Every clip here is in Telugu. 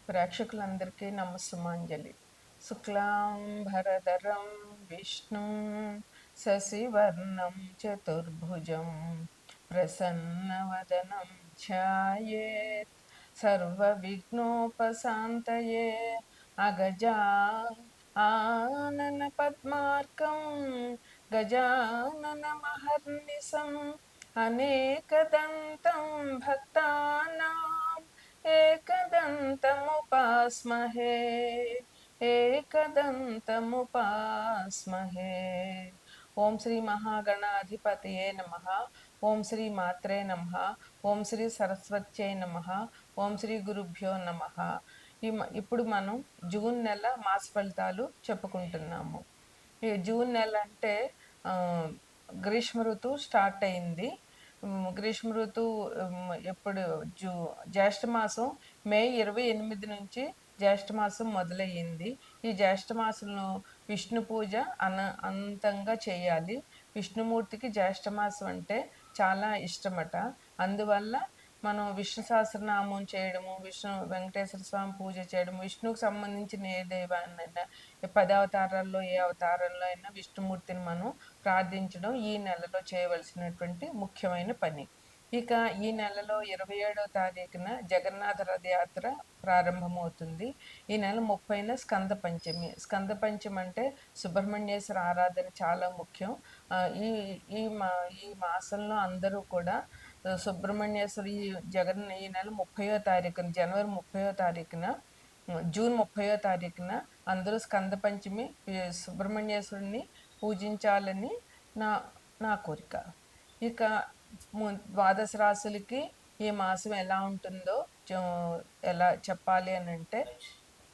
ప్రేక్షకులందరికీ నమస్సుమాంజలి. శుక్లాంబరధరం విష్ణుం శశివర్ణం చతుర్భుజం ప్రసన్నవదనం ధ్యాయేత్ సర్వవిఘ్నోపశాంతయే. అగజా ఆనన పద్మార్కం గజాననమహర్నిశం అనేకదంతం భక్తానాం एकदन्तमुपास्महे एकदन्तमुपास्महे. ఓం శ్రీ మహాగణాధిపతయే నమ. ఓం శ్రీ మాత్రే నమ. ఓం శ్రీ సరస్వత్యై నమ. ఓం శ్రీ గురుభ్యో నమ. ఇప్పుడు మనం జూన్ నెల మాస ఫలితాలు చెప్పుకుంటున్నాము. ఈ జూన్ నెల అంటే గ్రీష్మ ఋతువు స్టార్ట్ అయింది. గ్రీష్మ ఋతువు ఎప్పుడు జ్యేష్ఠ మాసం మే 28 నుంచి జ్యేష్ఠ మాసం మొదలయ్యింది. ఈ జ్యేష్ఠ మాసంలో విష్ణు పూజ అనంతంగా చేయాలి. విష్ణుమూర్తికి జ్యేష్ఠ మాసం అంటే చాలా ఇష్టమట. అందువల్ల మనం విష్ణు సహస్రనామం చేయడము, విష్ణు వెంకటేశ్వర స్వామి పూజ చేయడం, విష్ణువుకు సంబంధించిన ఏ దైవాన్నైనా 10 అవతారాల్లో ఏ అవతారంలో అయినా విష్ణుమూర్తిని మనం ప్రార్థించడం ఈ నెలలో చేయవలసినటువంటి ముఖ్యమైన పని. ఇక ఈ నెలలో 27వ తారీఖున జగన్నాథ రథయాత్ర ప్రారంభమవుతుంది. ఈ నెల 30న స్కంద పంచమి. స్కంద పంచమి అంటే సుబ్రహ్మణ్యేశ్వర ఆరాధన చాలా ముఖ్యం. ఈ మాసంలో అందరూ కూడా సుబ్రహ్మణ్యేశ్వరి ఈ నెల 30వ తారీఖున జనవరి 30వ తారీఖున జూన్ 30వ తారీఖున అందరూ స్కంద పంచమి సుబ్రహ్మణ్యేశ్వరుని పూజించాలని నా కోరిక. ఇక ద్వాదశ రాశులకి ఈ మాసం ఎలా ఉంటుందో ఎలా చెప్పాలి అని అంటే,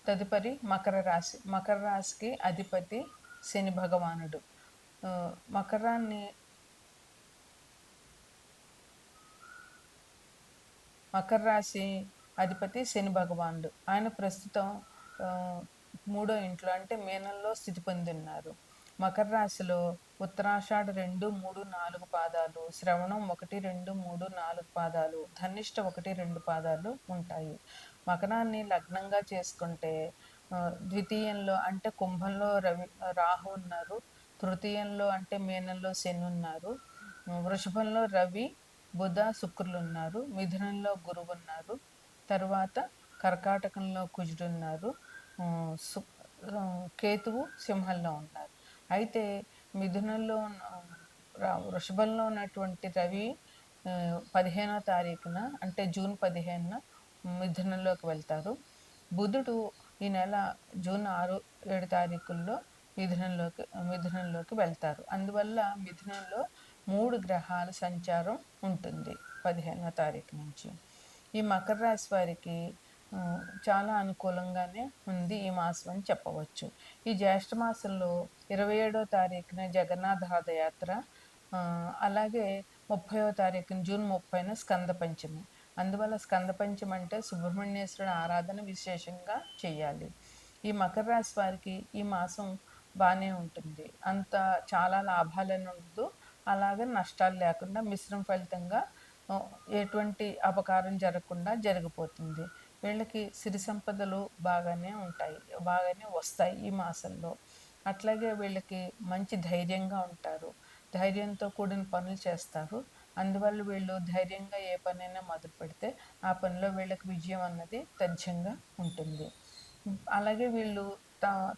తదుపరి మకర రాశి. మకర రాశికి అధిపతి శని భగవానుడు. మకర రాశి అధిపతి శని భగవానుడు. ఆయన ప్రస్తుతం 3వ ఇంట్లో అంటే మీనంలో స్థితి పొంది ఉన్నారు. మకర రాశిలో ఉత్తరాషాఢ 2, 3, 4 పాదాలు, శ్రవణం 1, 2, 3, 4 పాదాలు, ధనిష్ట 1, 2 పాదాలు ఉంటాయి. మకరాన్ని లగ్నంగా చేసుకుంటే ద్వితీయంలో అంటే కుంభంలో రాహు ఉన్నారు, తృతీయంలో అంటే మీనంలో శని ఉన్నారు, వృషభంలో రవి, బుధ, శుక్రులు ఉన్నారు, మిథునంలో గురువు ఉన్నారు, తర్వాత కర్కాటకంలో కుజుడు ఉన్నారు, కేతువు సింహంలో ఉన్నారు. అయితే మిథునంలో వృషభంలో ఉన్నటువంటి రవి 15వ తారీఖున అంటే జూన్ 15న మిథునంలోకి వెళ్తారు. బుధుడు ఈ నెల జూన్ 6, 7 తారీఖుల్లో మిథునంలోకి వెళ్తారు. అందువల్ల మిథునంలో 3 గ్రహాల సంచారం ఉంటుంది 15వ తారీఖు నుంచి. ఈ మకర రాశి వారికి చాలా అనుకూలంగానే ఉంది ఈ మాసం అని చెప్పవచ్చు. ఈ జ్యేష్ఠ మాసంలో 27వ తారీఖున జగన్నాథ రథయాత్ర, అలాగే 30వ తారీఖున జూన్ 30న స్కంద పంచమి. అందువల్ల స్కంద పంచమి అంటే సుబ్రహ్మణ్యేశ్వరుడు ఆరాధన విశేషంగా చేయాలి. ఈ మకర రాశి వారికి ఈ మాసం బాగానే ఉంటుంది. అంత చాలా లాభాలను ఉండదు, అలాగే నష్టాలు లేకుండా మిశ్రమ ఫలితంగా ఎటువంటి అపకారం జరగకుండా జరిగిపోతుంది. వీళ్ళకి సిరి సంపదలు బాగానే ఉంటాయి, బాగానే వస్తాయి ఈ మాసంలో. అట్లాగే వీళ్ళకి మంచి ధైర్యంగా ఉంటారు, ధైర్యంతో కూడిన పనులు చేస్తారు. అందువల్ల వీళ్ళు ధైర్యంగా ఏ పనైనా మొదలు పెడితే ఆ పనిలో వీళ్ళకి విజయం అన్నది తథ్యంగా ఉంటుంది. అలాగే వీళ్ళు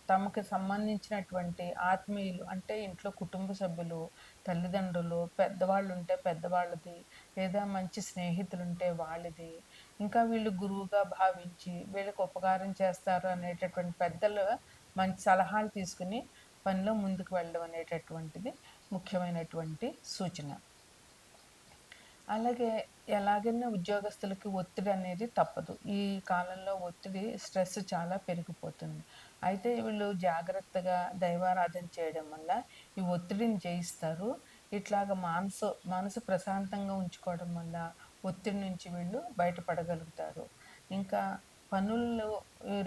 తమకు సంబంధించినటువంటి ఆత్మీయులు అంటే ఇంట్లో కుటుంబ సభ్యులు, తల్లిదండ్రులు, పెద్దవాళ్ళు ఉంటే పెద్దవాళ్ళది, లేదా మంచి స్నేహితులు ఉంటే వాళ్ళది, ఇంకా వీళ్ళు గురువుగా భావించి వీళ్ళకి ఉపకారం చేస్తారు అనేటటువంటి పెద్దలు మంచి సలహాలు తీసుకుని పనిలో ముందుకు వెళ్ళడం అనేటటువంటిది ముఖ్యమైనటువంటి సూచన. అలాగే ఎలాగైనా ఉద్యోగస్తులకి ఒత్తిడి అనేది తప్పదు. ఈ కాలంలో ఒత్తిడి, స్ట్రెస్ చాలా పెరిగిపోతుంది. అయితే వీళ్ళు జాగ్రత్తగా దైవారాధన చేయడం వల్ల ఈ ఒత్తిడిని జయిస్తారు. ఇట్లాగ మనసు ప్రశాంతంగా ఉంచుకోవడం వల్ల ఒత్తిడి నుంచి వీళ్ళు బయటపడగలుగుతారు. ఇంకా పనులు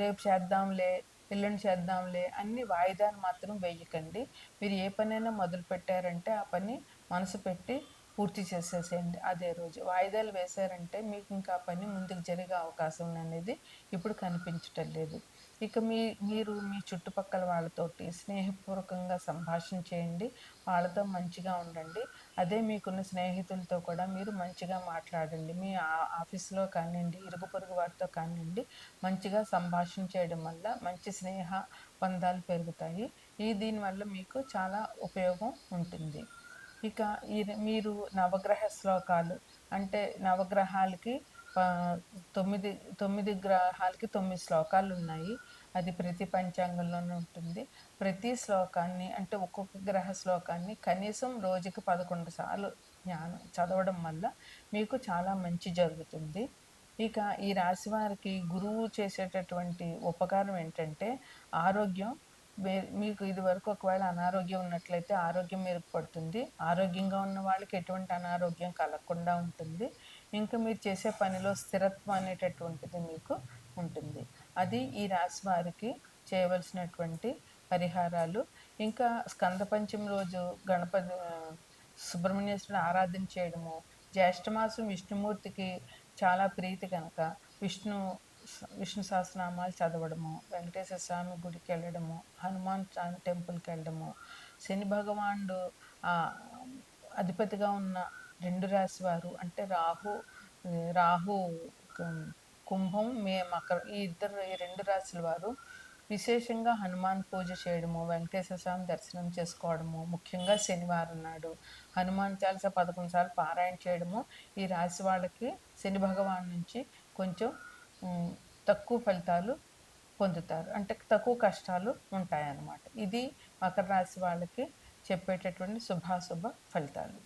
రేపు చేద్దాంలే, ఎల్లుండి చేద్దాంలే అన్ని వాయిదాలు మాత్రం వేయకండి. మీరు ఏ పనైనా మొదలు పెట్టారంటే ఆ పని మనసు పెట్టి పూర్తి చేసేసేయండి అదే రోజు. వాయిదాలు వేశారంటే మీకు ఇంకా ఆ పని ముందుకు జరిగే అవకాశం అనేది ఇప్పుడు కనిపించటం లేదు. ఇక మీరు మీ చుట్టుపక్కల వాళ్ళతోటి స్నేహపూర్వకంగా సంభాషణ చేయండి. వాళ్ళతో మంచిగా ఉండండి. అదే మీకున్న స్నేహితులతో కూడా మీరు మంచిగా మాట్లాడండి. మీ ఆఫీస్‌లో కానియండి, ఇరుగు పొరుగు వారితో కానియండి, మంచిగా సంభాషణ చేయడం వల్ల మంచి స్నేహ బంధాలు పెరుగుతాయి. దీనివల్ల మీకు చాలా ఉపయోగం ఉంటుంది. ఇక మీరు నవగ్రహ శ్లోకాలు అంటే నవగ్రహాలకి ఆహ్, 9, 9 గ్రహాలకి 9 శ్లోకాలున్నాయి. అది ప్రతి పంచాంగంలోనూ ఉంటుంది. ప్రతి శ్లోకాన్ని అంటే ఒక్కొక్క గ్రహ శ్లోకాన్ని కనీసం రోజుకి 11 సార్లు చదవడం వల్ల మీకు చాలా మంచి జరుగుతుంది. ఇక ఈ రాశి వారికి గురువు చేసేటటువంటి ఉపకారం ఏంటంటే ఆరోగ్యం మీకు ఇదివరకు ఒకవేళ అనారోగ్యం ఉన్నట్లయితే ఆరోగ్యం మెరుగుపడుతుంది. ఆరోగ్యంగా ఉన్న వాళ్ళకి ఎటువంటి అనారోగ్యం కలగకుండా ఉంటుంది. ఇంకా మీరు చేసే పనిలో స్థిరత్వం అనేటటువంటిది మీకు ఉంటుంది. అది ఈ రాశి వారికి చేయవలసినటువంటి పరిహారాలు. ఇంకా స్కంద పంచమి రోజు సుబ్రహ్మణ్యేశ్వరుని ఆరాధన చేయడము, జ్యేష్ఠమాసం విష్ణుమూర్తికి చాలా ప్రీతి కనుక విష్ణు విష్ణు సహస్రనామాలు చదవడము, వెంకటేశ్వర స్వామి గుడికెళ్ళడము, హనుమాన్ టెంపుల్‌కెళ్ళడము, శని భగవానుడు ఆహ్, అధిపతిగా ఉన్న 2 రాశి వారు అంటే రాహు కం కుంభం, మకర ఈ 2 రాశుల వారు విశేషంగా హనుమాన్ పూజ చేయడము, వెంకటేశ్వర స్వామి దర్శనం చేసుకోవడము, ముఖ్యంగా శనివారం నాడు హనుమాన్ చాలీస 11 సార్లు పారాయణ చేయడము, ఈ రాశి వాళ్ళకి శని భగవాను నుంచి కొంచెం హ్మ్. తక్కువ ఫలితాలు పొందుతారు. అంటే తక్కువ కష్టాలు ఉంటాయన్నమాట. ఇది మకర రాశి వాళ్ళకి చెప్పేటటువంటి శుభాశుభ ఫలితాలు.